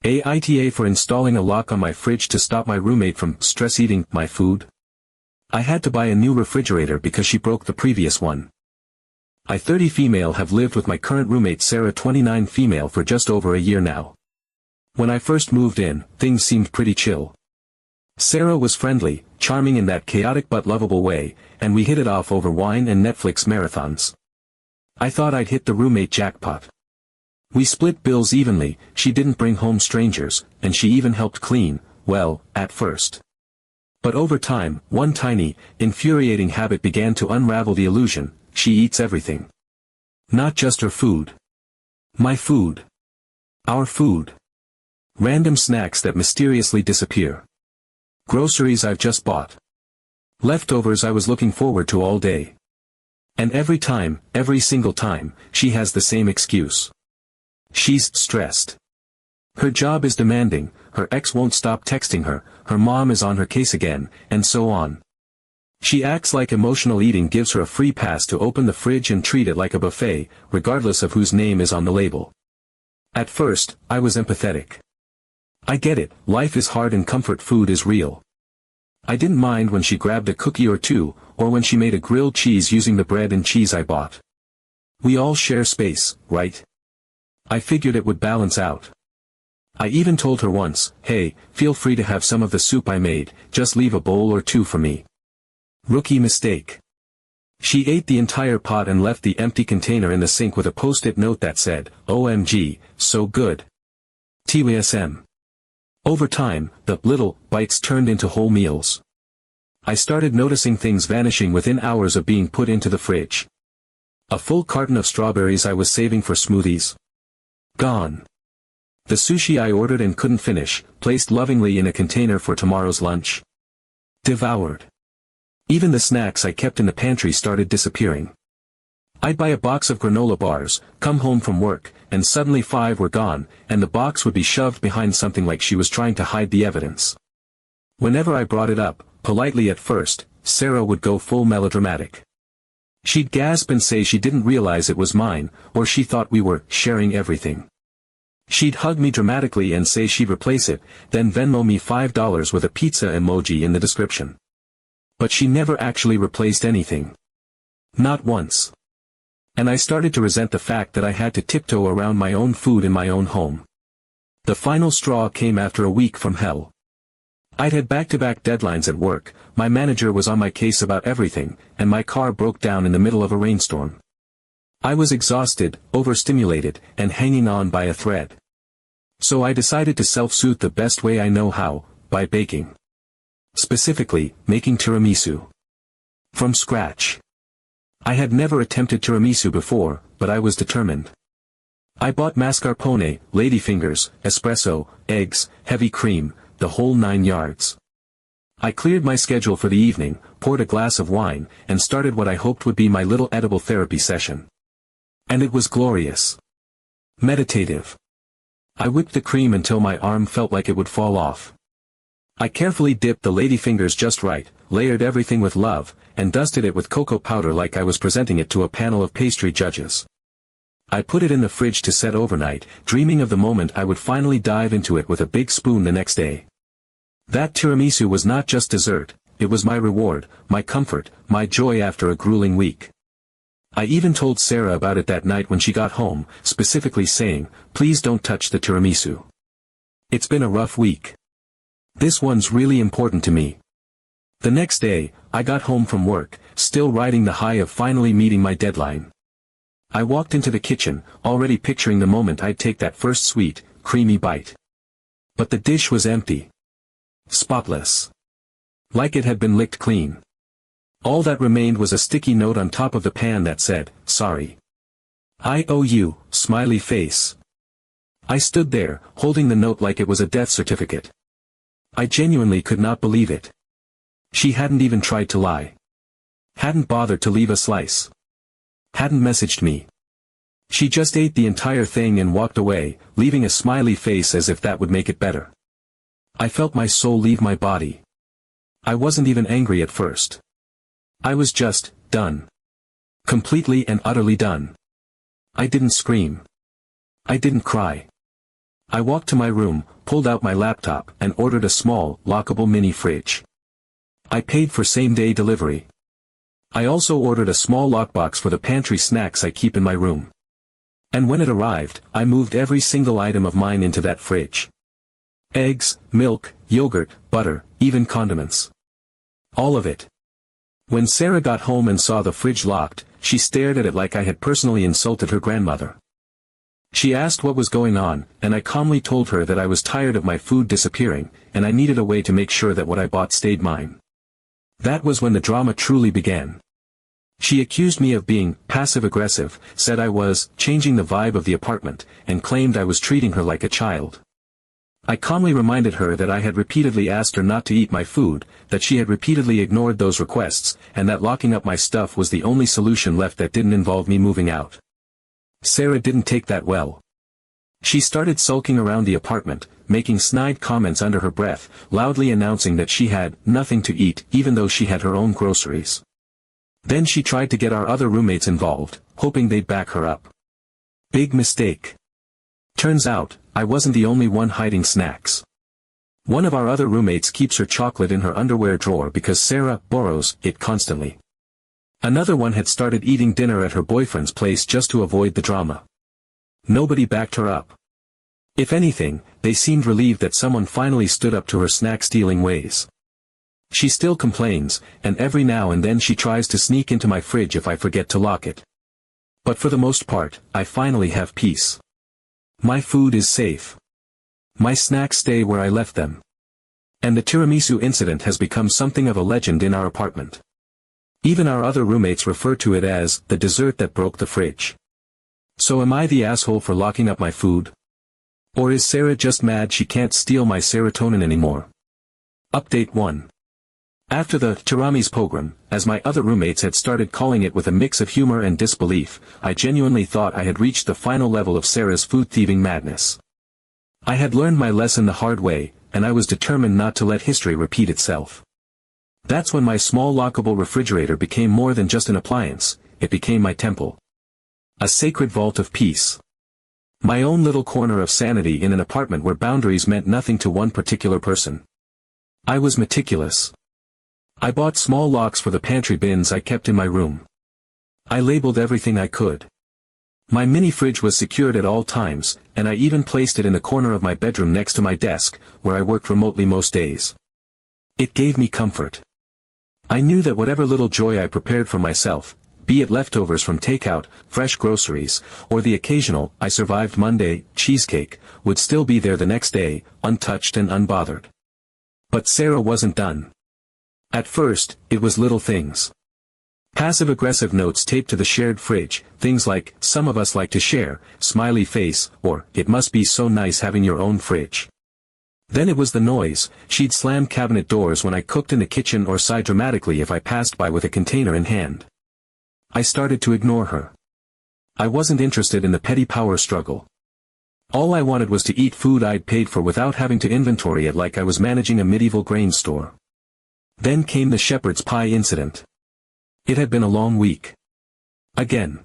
AITA for installing a lock on my fridge to stop my roommate from stress eating my food. I had to buy a new refrigerator because she broke the previous one. I 30 female have lived with my current roommate Sarah 29 female for just over a year now. When I first moved in, things seemed pretty chill. Sarah was friendly, charming in that chaotic but lovable way, and we hit it off over wine and Netflix marathons. I thought I'd hit the roommate jackpot. We split bills evenly, she didn't bring home strangers, and she even helped clean, well, at first. But over time, one tiny, infuriating habit began to unravel the illusion: she eats everything. Not just her food. My food. Our food. Random snacks that mysteriously disappear. Groceries I've just bought. Leftovers I was looking forward to all day. And every single time, she has the same excuse. She's stressed. Her job is demanding, her ex won't stop texting her, her mom is on her case again, and so on. She acts like emotional eating gives her a free pass to open the fridge and treat it like a buffet, regardless of whose name is on the label. At first, I was empathetic. I get it, life is hard and comfort food is real. I didn't mind when she grabbed a cookie or two, or when she made a grilled cheese using the bread and cheese I bought. We all share space, right? I figured it would balance out. I even told her once, hey, feel free to have some of the soup I made, just leave a bowl or two for me. Rookie mistake. She ate the entire pot and left the empty container in the sink with a post-it note that said, OMG, so good. TWSM. Over time, the little bites turned into whole meals. I started noticing things vanishing within hours of being put into the fridge. A full carton of strawberries I was saving for smoothies. Gone. The sushi I ordered and couldn't finish, placed lovingly in a container for tomorrow's lunch. Devoured. Even the snacks I kept in the pantry started disappearing. I'd buy a box of granola bars, come home from work, and suddenly 5 were gone, and the box would be shoved behind something like she was trying to hide the evidence. Whenever I brought it up, politely at first, Sarah would go full melodramatic. She'd gasp and say she didn't realize it was mine, or she thought we were sharing everything. She'd hug me dramatically and say she'd replace it, then Venmo me $5 with a pizza emoji in the description. But she never actually replaced anything. Not once. And I started to resent the fact that I had to tiptoe around my own food in my own home. The final straw came after a week from hell. I'd had back-to-back deadlines at work, my manager was on my case about everything, and my car broke down in the middle of a rainstorm. I was exhausted, overstimulated, and hanging on by a thread. So I decided to self-soothe the best way I know how, by baking. Specifically, making tiramisu. From scratch. I had never attempted tiramisu before, but I was determined. I bought mascarpone, ladyfingers, espresso, eggs, heavy cream, the whole 9 yards. I cleared my schedule for the evening, poured a glass of wine, and started what I hoped would be my little edible therapy session. And it was glorious. Meditative. I whipped the cream until my arm felt like it would fall off. I carefully dipped the ladyfingers just right, layered everything with love, and dusted it with cocoa powder like I was presenting it to a panel of pastry judges. I put it in the fridge to set overnight, dreaming of the moment I would finally dive into it with a big spoon the next day. That tiramisu was not just dessert, it was my reward, my comfort, my joy after a grueling week. I even told Sarah about it that night when she got home, specifically saying, please don't touch the tiramisu. It's been a rough week. This one's really important to me. The next day, I got home from work, still riding the high of finally meeting my deadline. I walked into the kitchen, already picturing the moment I'd take that first sweet, creamy bite. But the dish was empty. Spotless. Like it had been licked clean. All that remained was a sticky note on top of the pan that said, sorry. I owe you, smiley face. I stood there, holding the note like it was a death certificate. I genuinely could not believe it. She hadn't even tried to lie. Hadn't bothered to leave a slice. Hadn't messaged me. She just ate the entire thing and walked away, leaving a smiley face as if that would make it better. I felt my soul leave my body. I wasn't even angry at first. I was just done. Completely and utterly done. I didn't scream. I didn't cry. I walked to my room, pulled out my laptop, and ordered a small, lockable mini fridge. I paid for same-day delivery. I also ordered a small lockbox for the pantry snacks I keep in my room. And when it arrived, I moved every single item of mine into that fridge. Eggs, milk, yogurt, butter, even condiments. All of it. When Sarah got home and saw the fridge locked, she stared at it like I had personally insulted her grandmother. She asked what was going on, and I calmly told her that I was tired of my food disappearing, and I needed a way to make sure that what I bought stayed mine. That was when the drama truly began. She accused me of being passive-aggressive, said I was changing the vibe of the apartment, and claimed I was treating her like a child. I calmly reminded her that I had repeatedly asked her not to eat my food, that she had repeatedly ignored those requests, and that locking up my stuff was the only solution left that didn't involve me moving out. Sarah didn't take that well. She started sulking around the apartment, making snide comments under her breath, loudly announcing that she had nothing to eat even though she had her own groceries. Then she tried to get our other roommates involved, hoping they'd back her up. Big mistake. Turns out, I wasn't the only one hiding snacks. One of our other roommates keeps her chocolate in her underwear drawer because Sarah borrows it constantly. Another one had started eating dinner at her boyfriend's place just to avoid the drama. Nobody backed her up. If anything, they seemed relieved that someone finally stood up to her snack-stealing ways. She still complains, and every now and then she tries to sneak into my fridge if I forget to lock it. But for the most part, I finally have peace. My food is safe. My snacks stay where I left them. And the tiramisu incident has become something of a legend in our apartment. Even our other roommates refer to it as the dessert that broke the fridge. So am I the asshole for locking up my food? Or is Sarah just mad she can't steal my serotonin anymore? Update 1. After the tiramisu pogrom, as my other roommates had started calling it with a mix of humor and disbelief, I genuinely thought I had reached the final level of Sarah's food-thieving madness. I had learned my lesson the hard way, and I was determined not to let history repeat itself. That's when my small lockable refrigerator became more than just an appliance, it became my temple. A sacred vault of peace. My own little corner of sanity in an apartment where boundaries meant nothing to one particular person. I was meticulous. I bought small locks for the pantry bins I kept in my room. I labeled everything I could. My mini fridge was secured at all times, and I even placed it in the corner of my bedroom next to my desk, where I worked remotely most days. It gave me comfort. I knew that whatever little joy I prepared for myself, be it leftovers from takeout, fresh groceries, or the occasional I survived Monday cheesecake, would still be there the next day, untouched and unbothered. But Sarah wasn't done. At first, it was little things. Passive-aggressive notes taped to the shared fridge, things like, "Some of us like to share," smiley face, or, "It must be so nice having your own fridge." Then it was the noise. She'd slam cabinet doors when I cooked in the kitchen or sigh dramatically if I passed by with a container in hand. I started to ignore her. I wasn't interested in the petty power struggle. All I wanted was to eat food I'd paid for without having to inventory it like I was managing a medieval grain store. Then came the shepherd's pie incident. It had been a long week. Again.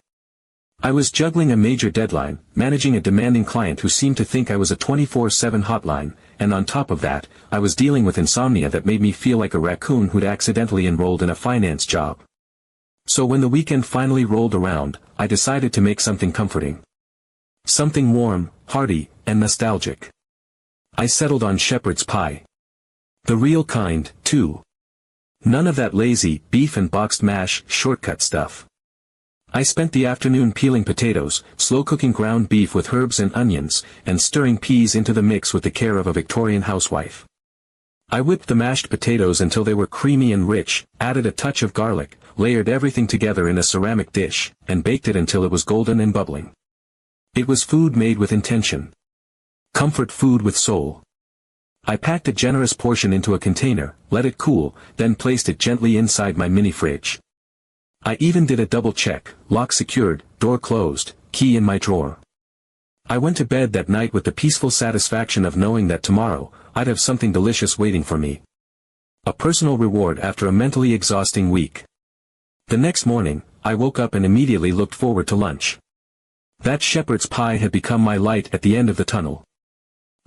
I was juggling a major deadline, managing a demanding client who seemed to think I was a 24/7 hotline, and on top of that, I was dealing with insomnia that made me feel like a raccoon who'd accidentally enrolled in a finance job. So when the weekend finally rolled around, I decided to make something comforting. Something warm, hearty, and nostalgic. I settled on shepherd's pie. The real kind, too. None of that lazy, beef and boxed mash, shortcut stuff. I spent the afternoon peeling potatoes, slow-cooking ground beef with herbs and onions, and stirring peas into the mix with the care of a Victorian housewife. I whipped the mashed potatoes until they were creamy and rich, added a touch of garlic, layered everything together in a ceramic dish, and baked it until it was golden and bubbling. It was food made with intention. Comfort food with soul. I packed a generous portion into a container, let it cool, then placed it gently inside my mini fridge. I even did a double check, lock secured, door closed, key in my drawer. I went to bed that night with the peaceful satisfaction of knowing that tomorrow, I'd have something delicious waiting for me. A personal reward after a mentally exhausting week. The next morning, I woke up and immediately looked forward to lunch. That shepherd's pie had become my light at the end of the tunnel.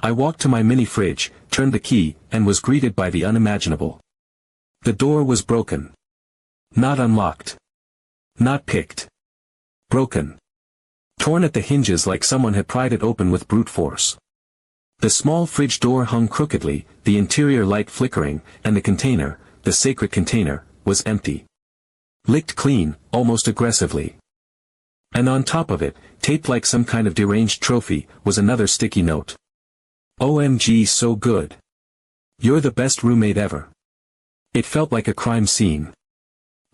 I walked to my mini fridge, turned the key, and was greeted by the unimaginable. The door was broken. Not unlocked. Not picked. Broken. Torn at the hinges like someone had pried it open with brute force. The small fridge door hung crookedly, the interior light flickering, and the container, the sacred container, was empty. Licked clean, almost aggressively. And on top of it, taped like some kind of deranged trophy, was another sticky note. OMG, so good. You're the best roommate ever. It felt like a crime scene.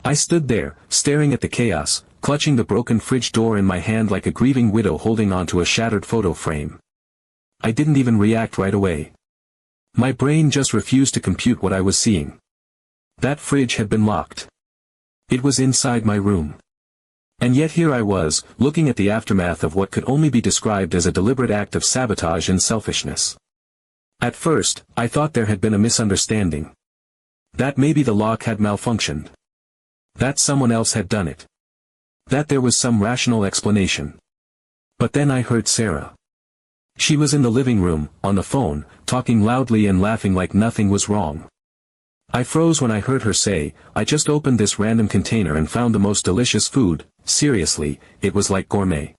I stood there, staring at the chaos, clutching the broken fridge door in my hand like a grieving widow holding onto a shattered photo frame. I didn't even react right away. My brain just refused to compute what I was seeing. That fridge had been locked. It was inside my room. And yet here I was, looking at the aftermath of what could only be described as a deliberate act of sabotage and selfishness. At first, I thought there had been a misunderstanding. That maybe the lock had malfunctioned. That someone else had done it. That there was some rational explanation. But then I heard Sarah. She was in the living room, on the phone, talking loudly and laughing like nothing was wrong. I froze when I heard her say, "I just opened this random container and found the most delicious food." Seriously, it was like gourmet.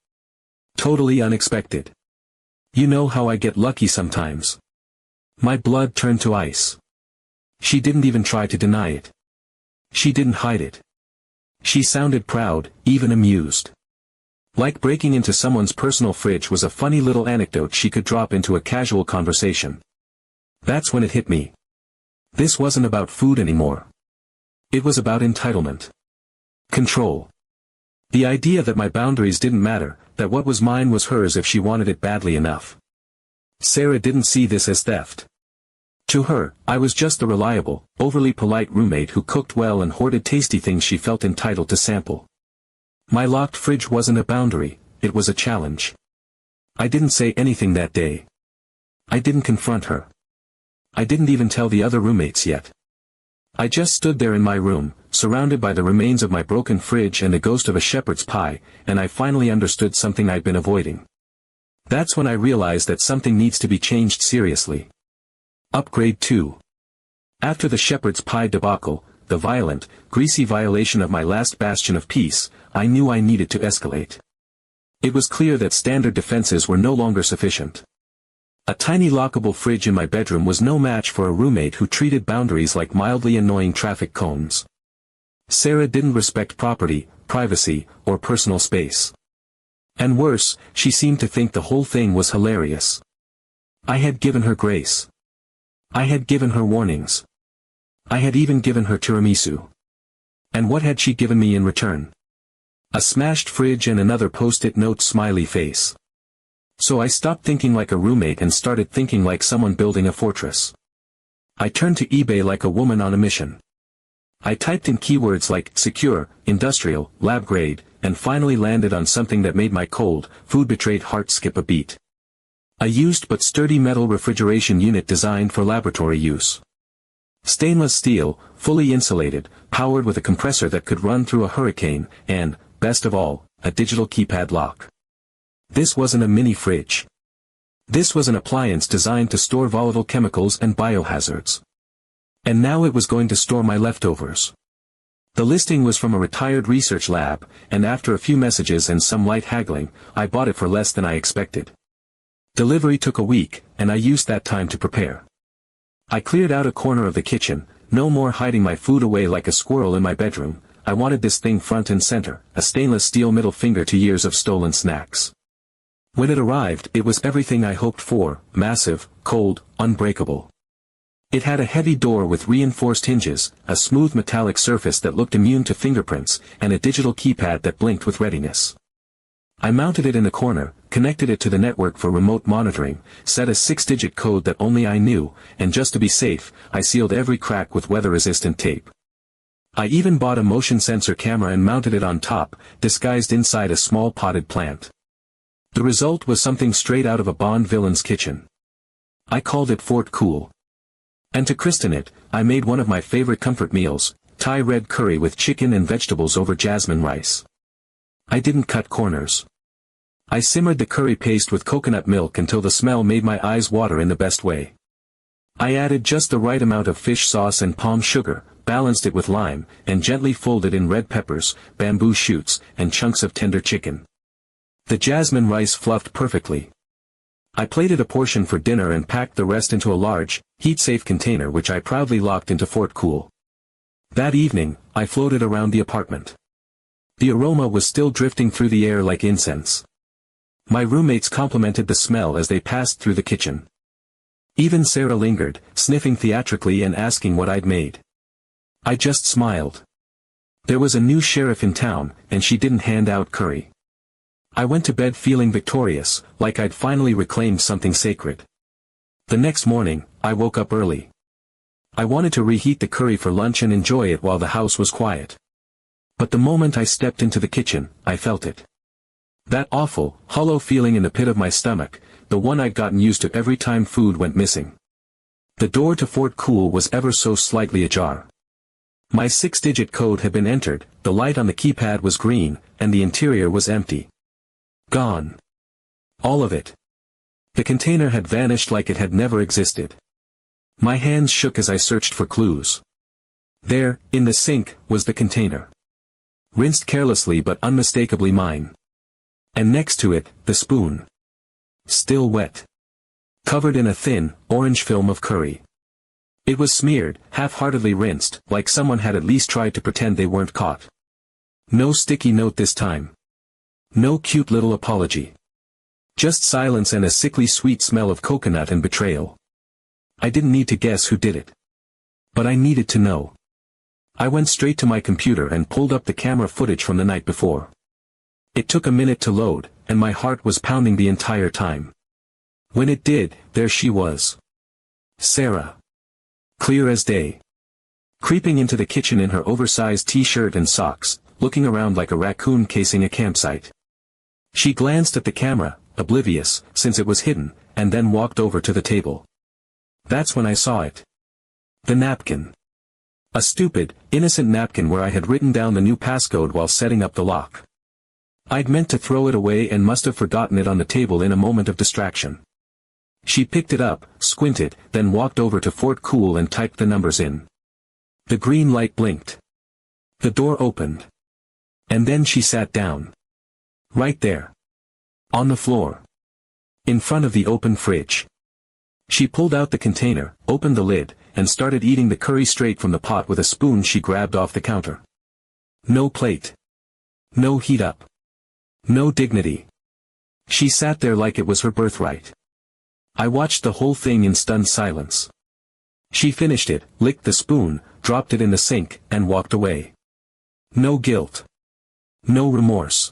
Totally unexpected. You know how I get lucky sometimes. My blood turned to ice. She didn't even try to deny it. She didn't hide it. She sounded proud, even amused. Like breaking into someone's personal fridge was a funny little anecdote she could drop into a casual conversation. That's when it hit me. This wasn't about food anymore. It was about entitlement. Control. The idea that my boundaries didn't matter, that what was mine was hers if she wanted it badly enough. Sarah didn't see this as theft. To her, I was just the reliable, overly polite roommate who cooked well and hoarded tasty things she felt entitled to sample. My locked fridge wasn't a boundary, it was a challenge. I didn't say anything that day. I didn't confront her. I didn't even tell the other roommates yet. I just stood there in my room, surrounded by the remains of my broken fridge and the ghost of a shepherd's pie, and I finally understood something I'd been avoiding. That's when I realized that something needs to be changed seriously. Upgrade 2. After the shepherd's pie debacle, the violent, greasy violation of my last bastion of peace, I knew I needed to escalate. It was clear that standard defenses were no longer sufficient. A tiny lockable fridge in my bedroom was no match for a roommate who treated boundaries like mildly annoying traffic cones. Sarah didn't respect property, privacy, or personal space. And worse, she seemed to think the whole thing was hilarious. I had given her grace. I had given her warnings. I had even given her tiramisu. And what had she given me in return? A smashed fridge and another post-it note smiley face. So I stopped thinking like a roommate and started thinking like someone building a fortress. I turned to eBay like a woman on a mission. I typed in keywords like secure, industrial, lab grade, and finally landed on something that made my cold, food-betrayed heart skip a beat. A used but sturdy metal refrigeration unit designed for laboratory use. Stainless steel, fully insulated, powered with a compressor that could run through a hurricane, and, best of all, a digital keypad lock. This wasn't a mini fridge. This was an appliance designed to store volatile chemicals and biohazards. And now it was going to store my leftovers. The listing was from a retired research lab, and after a few messages and some light haggling, I bought it for less than I expected. Delivery took a week, and I used that time to prepare. I cleared out a corner of the kitchen, no more hiding my food away like a squirrel in my bedroom. I wanted this thing front and center, a stainless steel middle finger to years of stolen snacks. When it arrived, it was everything I hoped for, massive, cold, unbreakable. It had a heavy door with reinforced hinges, a smooth metallic surface that looked immune to fingerprints, and a digital keypad that blinked with readiness. I mounted it in the corner, connected it to the network for remote monitoring, set a 6-digit code that only I knew, and just to be safe, I sealed every crack with weather-resistant tape. I even bought a motion sensor camera and mounted it on top, disguised inside a small potted plant. The result was something straight out of a Bond villain's kitchen. I called it Fort Cool. And to christen it, I made one of my favorite comfort meals, Thai red curry with chicken and vegetables over jasmine rice. I didn't cut corners. I simmered the curry paste with coconut milk until the smell made my eyes water in the best way. I added just the right amount of fish sauce and palm sugar, balanced it with lime, and gently folded in red peppers, bamboo shoots, and chunks of tender chicken. The jasmine rice fluffed perfectly. I plated a portion for dinner and packed the rest into a large, heat-safe container which I proudly locked into Fort Cool. That evening, I floated around the apartment. The aroma was still drifting through the air like incense. My roommates complimented the smell as they passed through the kitchen. Even Sarah lingered, sniffing theatrically and asking what I'd made. I just smiled. There was a new sheriff in town, and she didn't hand out curry. I went to bed feeling victorious, like I'd finally reclaimed something sacred. The next morning, I woke up early. I wanted to reheat the curry for lunch and enjoy it while the house was quiet. But the moment I stepped into the kitchen, I felt it. That awful, hollow feeling in the pit of my stomach, the one I'd gotten used to every time food went missing. The door to Fort Cool was ever so slightly ajar. My 6-digit code had been entered, the light on the keypad was green, and the interior was empty. Gone. All of it. The container had vanished like it had never existed. My hands shook as I searched for clues. There, in the sink, was the container. Rinsed carelessly but unmistakably mine. And next to it, the spoon. Still wet. Covered in a thin, orange film of curry. It was smeared, half-heartedly rinsed, like someone had at least tried to pretend they weren't caught. No sticky note this time. No cute little apology. Just silence and a sickly sweet smell of coconut and betrayal. I didn't need to guess who did it. But I needed to know. I went straight to my computer and pulled up the camera footage from the night before. It took a minute to load, and my heart was pounding the entire time. When it did, there she was. Sarah. Clear as day. Creeping into the kitchen in her oversized t-shirt and socks, looking around like a raccoon casing a campsite. She glanced at the camera, oblivious, since it was hidden, and then walked over to the table. That's when I saw it. The napkin. A stupid, innocent napkin where I had written down the new passcode while setting up the lock. I'd meant to throw it away and must have forgotten it on the table in a moment of distraction. She picked it up, squinted, then walked over to Fort Cool and typed the numbers in. The green light blinked. The door opened. And then she sat down. Right there. On the floor. In front of the open fridge. She pulled out the container, opened the lid, and started eating the curry straight from the pot with a spoon she grabbed off the counter. No plate. No heat up. No dignity. She sat there like it was her birthright. I watched the whole thing in stunned silence. She finished it, licked the spoon, dropped it in the sink, and walked away. No guilt. No remorse.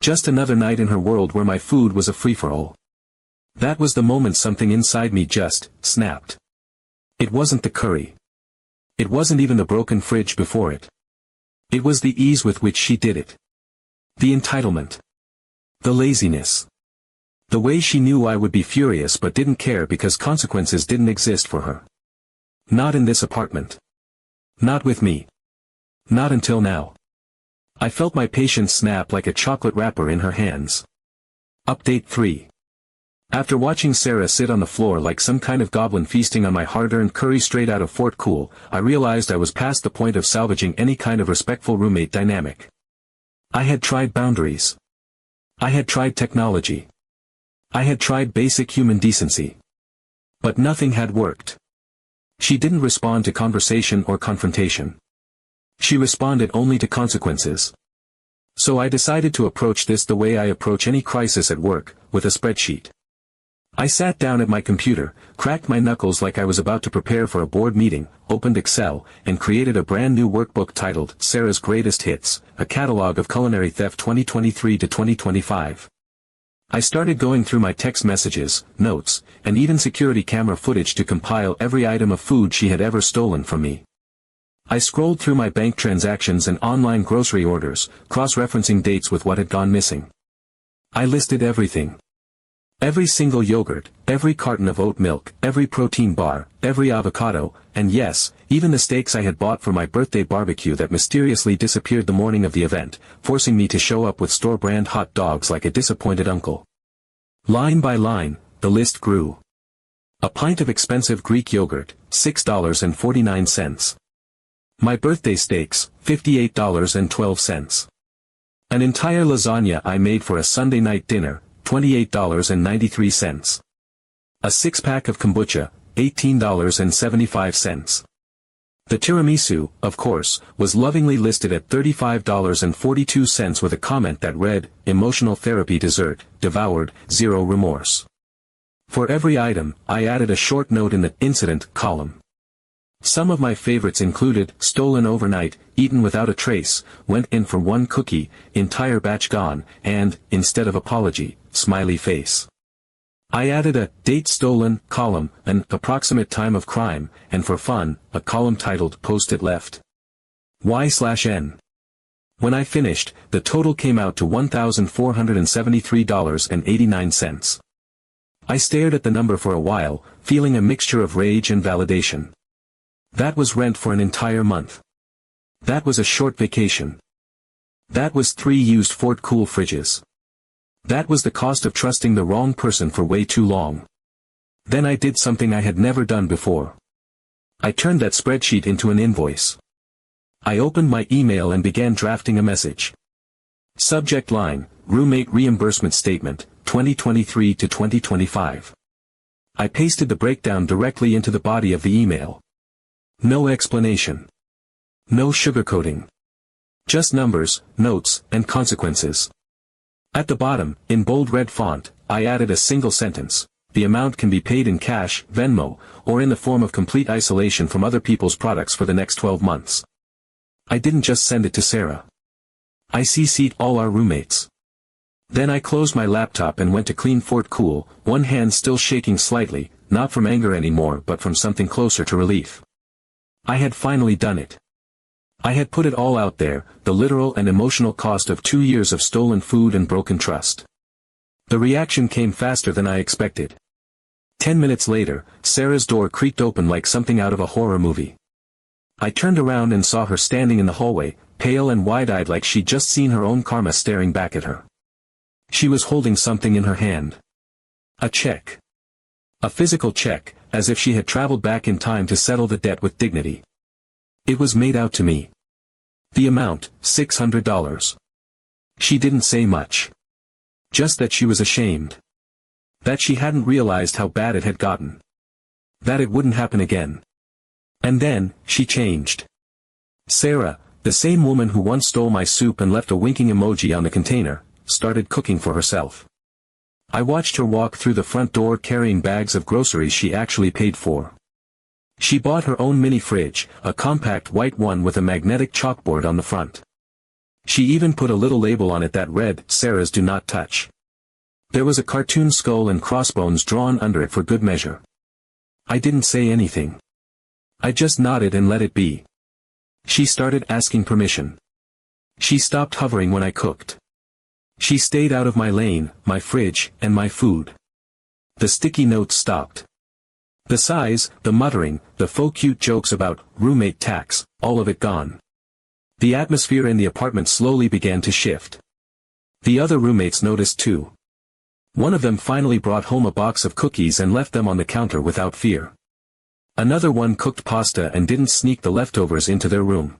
Just another night in her world where my food was a free-for-all. That was the moment something inside me just snapped. It wasn't the curry. It wasn't even the broken fridge before it. It was the ease with which she did it. The entitlement. The laziness. The way she knew I would be furious but didn't care because consequences didn't exist for her. Not in this apartment. Not with me. Not until now. I felt my patience snap like a chocolate wrapper in her hands. Update 3. After watching Sarah sit on the floor like some kind of goblin feasting on my hard-earned curry straight out of Fort Cool, I realized I was past the point of salvaging any kind of respectful roommate dynamic. I had tried boundaries. I had tried technology. I had tried basic human decency. But nothing had worked. She didn't respond to conversation or confrontation. She responded only to consequences. So I decided to approach this the way I approach any crisis at work, with a spreadsheet. I sat down at my computer, cracked my knuckles like I was about to prepare for a board meeting, opened Excel, and created a brand new workbook titled Sarah's Greatest Hits, a catalog of culinary theft 2023 to 2025. I started going through my text messages, notes, and even security camera footage to compile every item of food she had ever stolen from me. I scrolled through my bank transactions and online grocery orders, cross-referencing dates with what had gone missing. I listed everything. Every single yogurt, every carton of oat milk, every protein bar, every avocado, and yes, even the steaks I had bought for my birthday barbecue that mysteriously disappeared the morning of the event, forcing me to show up with store-brand hot dogs like a disappointed uncle. Line by line, the list grew. A pint of expensive Greek yogurt, $6.49. My birthday steaks, $58.12. An entire lasagna I made for a Sunday night dinner, $28.93. A six-pack of kombucha, $18.75. The tiramisu, of course, was lovingly listed at $35.42 with a comment that read, "Emotional therapy dessert, devoured, zero remorse." For every item, I added a short note in the incident column. Some of my favorites included, stolen overnight, eaten without a trace, went in for one cookie, entire batch gone, and, instead of apology, smiley face. I added a date stolen column, an approximate time of crime, and for fun, a column titled Post-it Left. Y/N. When I finished, the total came out to $1,473.89. I stared at the number for a while, feeling a mixture of rage and validation. That was rent for an entire month. That was a short vacation. That was 3 used Fort Cool fridges. That was the cost of trusting the wrong person for way too long. Then I did something I had never done before. I turned that spreadsheet into an invoice. I opened my email and began drafting a message. Subject line, Roommate Reimbursement Statement, 2023 to 2025. I pasted the breakdown directly into the body of the email. No explanation. No sugarcoating. Just numbers, notes, and consequences. At the bottom, in bold red font, I added a single sentence. The amount can be paid in cash, Venmo, or in the form of complete isolation from other people's products for the next 12 months. I didn't just send it to Sarah. I CC'd all our roommates. Then I closed my laptop and went to clean Fort Cool, one hand still shaking slightly, not from anger anymore but from something closer to relief. I had finally done it. I had put it all out there, the literal and emotional cost of 2 years of stolen food and broken trust. The reaction came faster than I expected. 10 minutes later, Sarah's door creaked open like something out of a horror movie. I turned around and saw her standing in the hallway, pale and wide-eyed like she'd just seen her own karma staring back at her. She was holding something in her hand. A check. A physical check, as if she had traveled back in time to settle the debt with dignity. It was made out to me. The amount, $600. She didn't say much. Just that she was ashamed. That she hadn't realized how bad it had gotten. That it wouldn't happen again. And then, she changed. Sarah, the same woman who once stole my soup and left a winking emoji on the container, started cooking for herself. I watched her walk through the front door carrying bags of groceries she actually paid for. She bought her own mini fridge, a compact white one with a magnetic chalkboard on the front. She even put a little label on it that read, "Sarah's Do Not Touch." There was a cartoon skull and crossbones drawn under it for good measure. I didn't say anything. I just nodded and let it be. She started asking permission. She stopped hovering when I cooked. She stayed out of my lane, my fridge, and my food. The sticky notes stopped. The sighs, the muttering, the faux cute jokes about roommate tax, all of it gone. The atmosphere in the apartment slowly began to shift. The other roommates noticed too. One of them finally brought home a box of cookies and left them on the counter without fear. Another one cooked pasta and didn't sneak the leftovers into their room.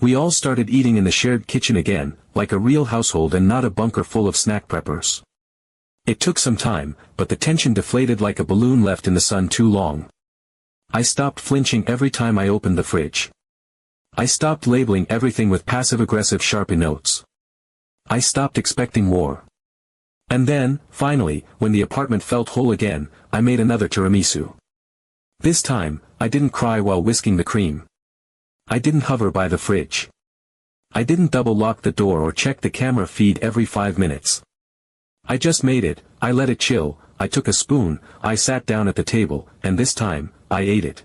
We all started eating in the shared kitchen again, like a real household and not a bunker full of snack preppers. It took some time, but the tension deflated like a balloon left in the sun too long. I stopped flinching every time I opened the fridge. I stopped labeling everything with passive-aggressive Sharpie notes. I stopped expecting war. And then, finally, when the apartment felt whole again, I made another tiramisu. This time, I didn't cry while whisking the cream. I didn't hover by the fridge. I didn't double-lock the door or check the camera feed every 5 minutes. I just made it, I let it chill, I took a spoon, I sat down at the table, and this time, I ate it.